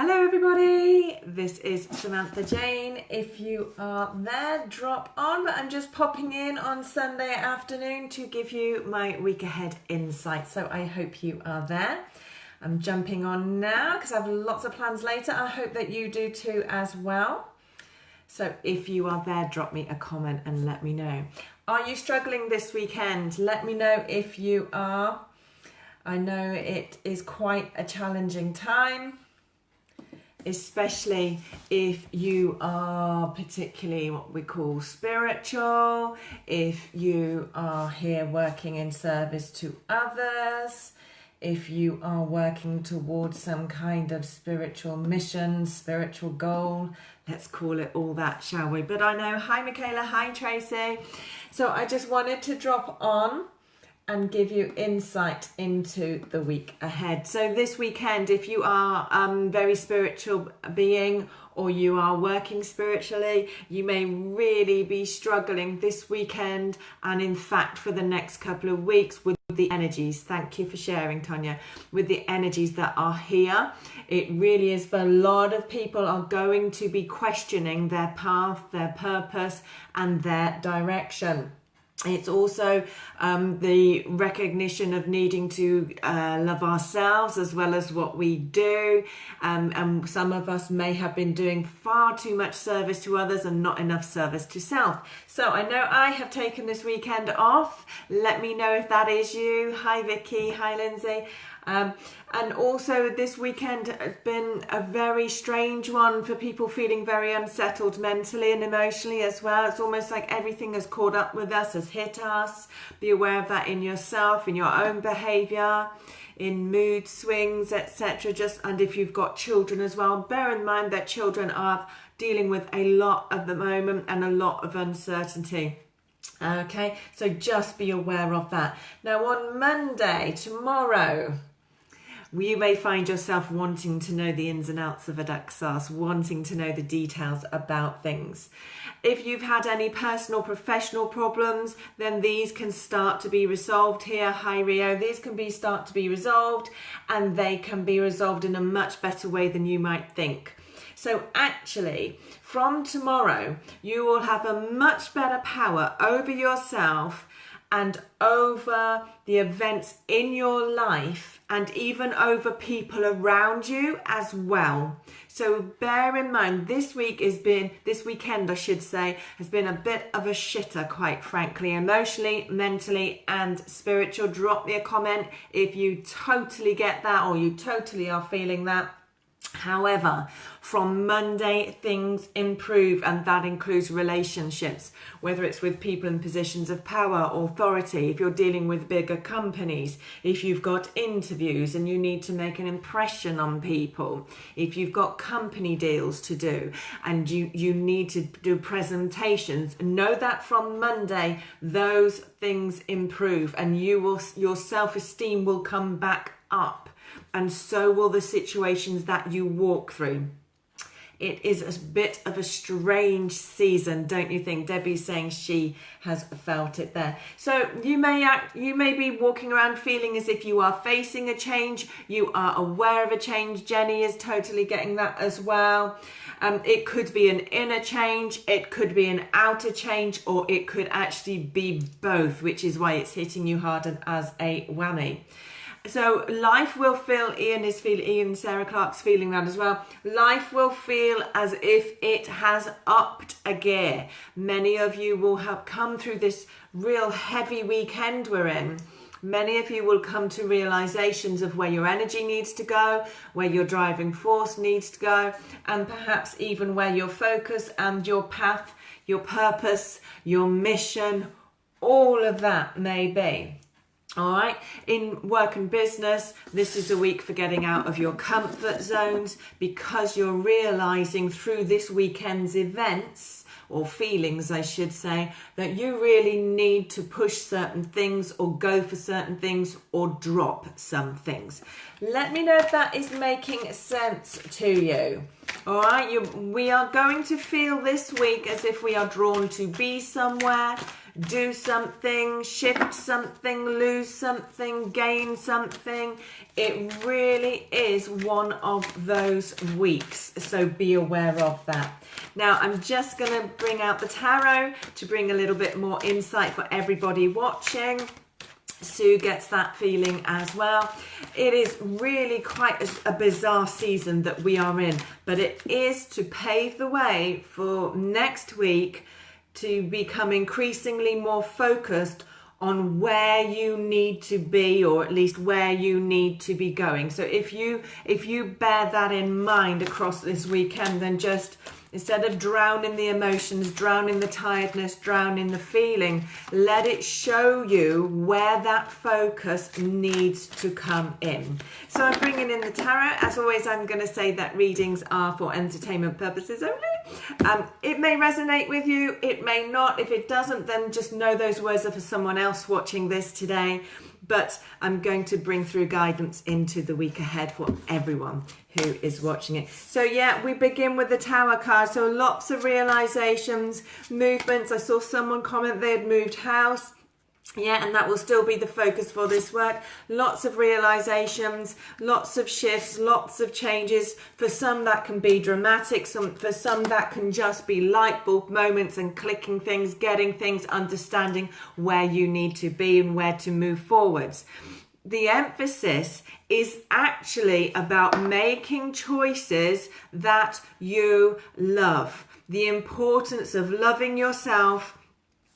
Hello everybody, this is Samantha Jane. If you are there, drop on, but I'm just popping in on Sunday afternoon to give you my week ahead insight, so I hope you are there. I'm jumping on now because I have lots of plans later. I hope that you do too as well. So if you are there, drop me a comment and let me know. Are you struggling this weekend? Let me know if you are. I know it is quite a challenging time, especially if you are particularly what we call spiritual, if you are here working in service to others, if you are working towards some kind of spiritual mission, spiritual goal. Let's call it all that, shall we? But I know, hi Michaela, hi Tracy. So I just wanted to drop on and give you insight into the week ahead. So this weekend, if you are very spiritual being or you are working spiritually, you may really be struggling this weekend and in fact for the next couple of weeks with the energies. Thank you for sharing, Tanya. With the energies that are here, it really is for a lot of people are going to be questioning their path, their purpose and their direction. It's also the recognition of needing to love ourselves as well as what we do. And some of us may have been doing far too much service to others and not enough service to self. So I know I have taken this weekend off. Let me know if that is you. Hi Vicky, hi Lindsay. And also this weekend has been a very strange one for people feeling very unsettled mentally and emotionally as well. It's almost like everything has caught up with us, has hit us. Be aware of that in yourself, in your own behaviour, in mood swings, etc. And if you've got children as well, bear in mind that children are dealing with a lot at the moment and a lot of uncertainty. Okay, so just be aware of that. Now on Monday, tomorrow, you may find yourself wanting to know the ins and outs of a duck sauce, wanting to know the details about things. If you've had any personal, professional problems, then these can start to be resolved here. Hi Rio, these can start to be resolved, and they can be resolved in a much better way than you might think. So actually, from tomorrow, you will have a much better power over yourself and over the events in your life and even over people around you as well. So bear in mind, this weekend, I should say, has been a bit of a shitter, quite frankly, emotionally, mentally and spiritual. Drop me a comment if you totally get that or you totally are feeling that. However, from Monday, things improve, and that includes relationships, whether it's with people in positions of power, authority, if you're dealing with bigger companies, if you've got interviews and you need to make an impression on people, if you've got company deals to do and you need to do presentations, know that from Monday, those things improve and your self-esteem will come back up. And so will the situations that you walk through. It is a bit of a strange season, don't you think? Debbie's saying she has felt it there. So you may be walking around feeling as if you are facing a change. You are aware of a change. Jenny is totally getting that as well. It could be an inner change, it could be an outer change, or it could actually be both, which is why it's hitting you hard as a whammy. So life will feel, Ian Sarah Clark's feeling that as well. Life will feel as if it has upped a gear. Many of you will have come through this real heavy weekend we're in. Many of you will come to realizations of where your energy needs to go, where your driving force needs to go, and perhaps even where your focus and your path, your purpose, your mission, all of that may be. All right, in work and business, this is a week for getting out of your comfort zones because you're realizing through this weekend's events or feelings, I should say, that you really need to push certain things or go for certain things or drop some things. Let me know if that is making sense to you. All right, we are going to feel this week as if we are drawn to be somewhere, do something, shift something, lose something, gain something. It really is one of those weeks, so be aware of that. Now, I'm just going to bring out the tarot to bring a little bit more insight for everybody watching. Sue gets that feeling as well. It is really quite a bizarre season that we are in, but it is to pave the way for next week to become increasingly more focused on where you need to be, or at least where you need to be going. So if you bear that in mind across this weekend, then just instead of drowning the emotions, drowning the tiredness, drowning the feeling, let it show you where that focus needs to come in. So I'm bringing in the tarot. As always, I'm going to say that readings are for entertainment purposes only. It may resonate with you, it may not. If it doesn't, then just know those words are for someone else watching this today. But I'm going to bring through guidance into the week ahead for everyone who is watching it. So yeah, we begin with the Tower card. So lots of realizations, movements. I saw someone comment they had moved house. Yeah, and that will still be the focus for this work. Lots of realizations, lots of shifts, lots of changes. For some that can be dramatic, for some that can just be light bulb moments and clicking things, getting things, understanding where you need to be and where to move forwards. The emphasis is actually about making choices that you love. The importance of loving yourself,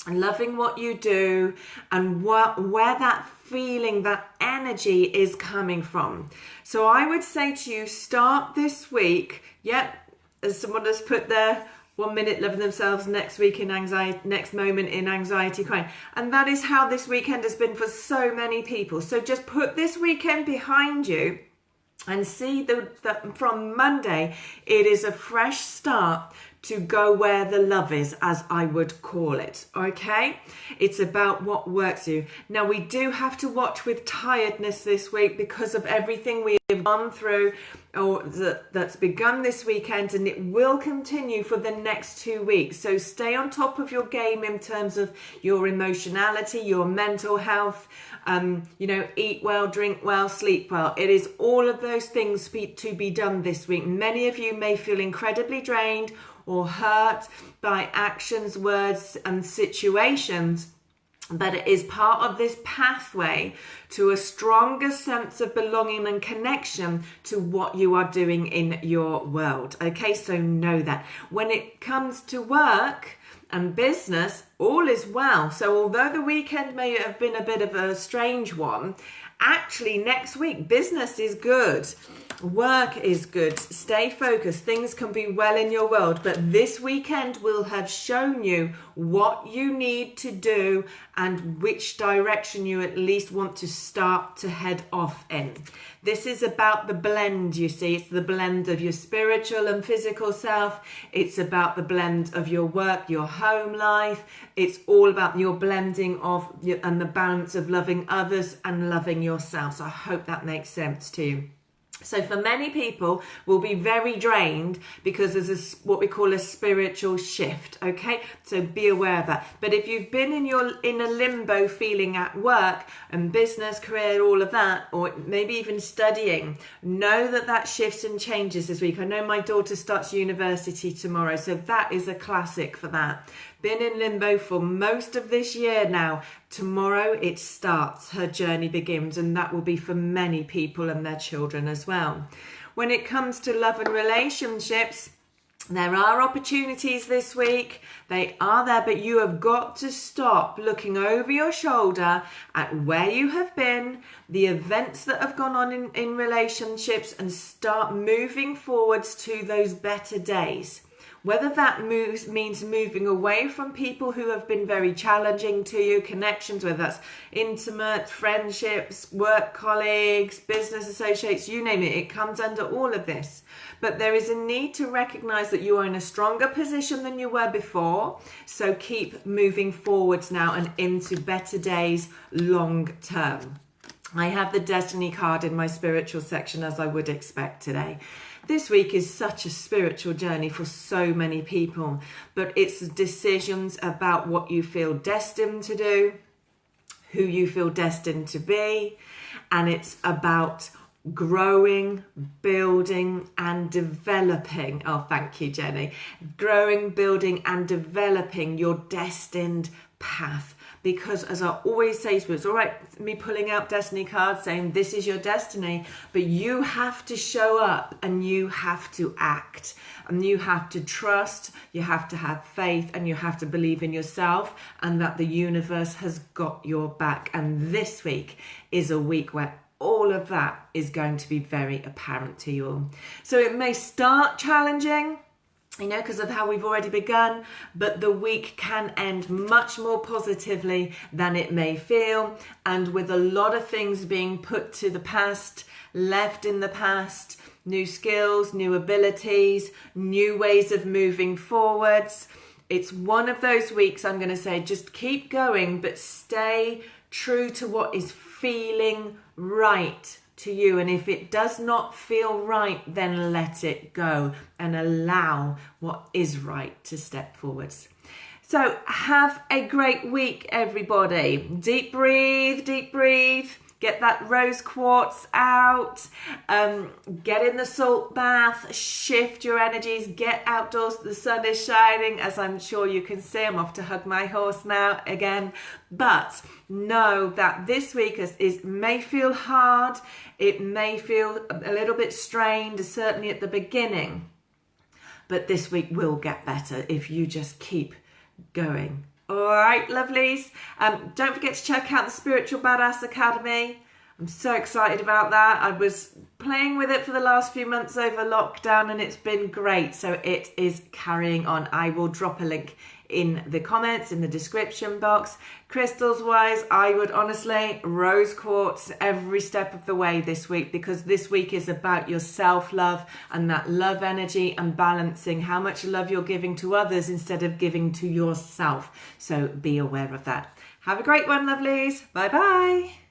and loving what you do, and where that feeling, that energy is coming from. So I would say to you, start this week. Yep, as someone has put there, 1 minute loving themselves, next week in anxiety, next moment in anxiety crying. And that is how this weekend has been for so many people. So just put this weekend behind you and see that from Monday, it is a fresh start to go where the love is, as I would call it, okay? It's about what works for you. Now, we do have to watch with tiredness this week because of everything we have gone through, or that's begun this weekend, and it will continue for the next 2 weeks. So stay on top of your game in terms of your emotionality, your mental health, eat well, drink well, sleep well. It is all of those things to be done this week. Many of you may feel incredibly drained or hurt by actions, words, and situations, but it is part of this pathway to a stronger sense of belonging and connection to what you are doing in your world. Okay, so know that. When it comes to work and business, all is well. So although the weekend may have been a bit of a strange one, actually next week business is good. Work is good. Stay focused. Things can be well in your world, but this weekend will have shown you what you need to do and which direction you at least want to start to head off in. This is about the blend, you see. It's the blend of your spiritual and physical self. It's about the blend of your work, your home life. It's all about your blending of and the balance of loving others and loving yourself. So I hope that makes sense to you. So for many people will be very drained because there's what we call a spiritual shift, okay? So be aware of that. But if you've been in a limbo feeling at work and business, career, all of that, or maybe even studying, know that shifts and changes this week. I know my daughter starts university tomorrow, so that is a classic for that. Been in limbo for most of this year now. Tomorrow it starts, her journey begins, and that will be for many people and their children as well. When it comes to love and relationships, there are opportunities this week. They are there, but you have got to stop looking over your shoulder at where you have been, the events that have gone on in relationships, and start moving forwards to those better days. Whether that means moving away from people who have been very challenging to you, connections, whether that's intimate, friendships, work colleagues, business associates, you name it, it comes under all of this. But there is a need to recognize that you are in a stronger position than you were before. So keep moving forwards now and into better days long term. I have the Destiny card in my spiritual section, as I would expect today. This week is such a spiritual journey for so many people, but it's decisions about what you feel destined to do, who you feel destined to be, and it's about growing, building and developing. Oh, thank you, Jenny. Growing, building and developing your destined path. Because as I always say, so it's all right me pulling out destiny cards saying this is your destiny, but you have to show up and you have to act and you have to trust, you have to have faith and you have to believe in yourself and that the universe has got your back. And this week is a week where all of that is going to be very apparent to you all. So it may start challenging, you know, because of how we've already begun, but the week can end much more positively than it may feel. And with a lot of things being put to the past, left in the past, new skills, new abilities, new ways of moving forwards. It's one of those weeks I'm going to say, just keep going, but stay true to what is feeling right to you. And if it does not feel right, then let it go and allow what is right to step forwards. So have a great week, everybody. Deep breathe, get that rose quartz out, get in the salt bath, shift your energies, get outdoors. The sun is shining, as I'm sure you can see. I'm off to hug my horse now again. But know that this week may feel hard. It may feel a little bit strained, certainly at the beginning. But this week will get better if you just keep going. All right, lovelies. Don't forget to check out the Spiritual Badass Academy. I'm so excited about that. I was playing with it for the last few months over lockdown and it's been great. So it is carrying on. I will drop a link in the comments, in the description box. Crystals wise, I would honestly rose quartz every step of the way this week, because this week is about your self-love and that love energy and balancing how much love you're giving to others instead of giving to yourself. So be aware of that. Have a great one, lovelies. Bye bye.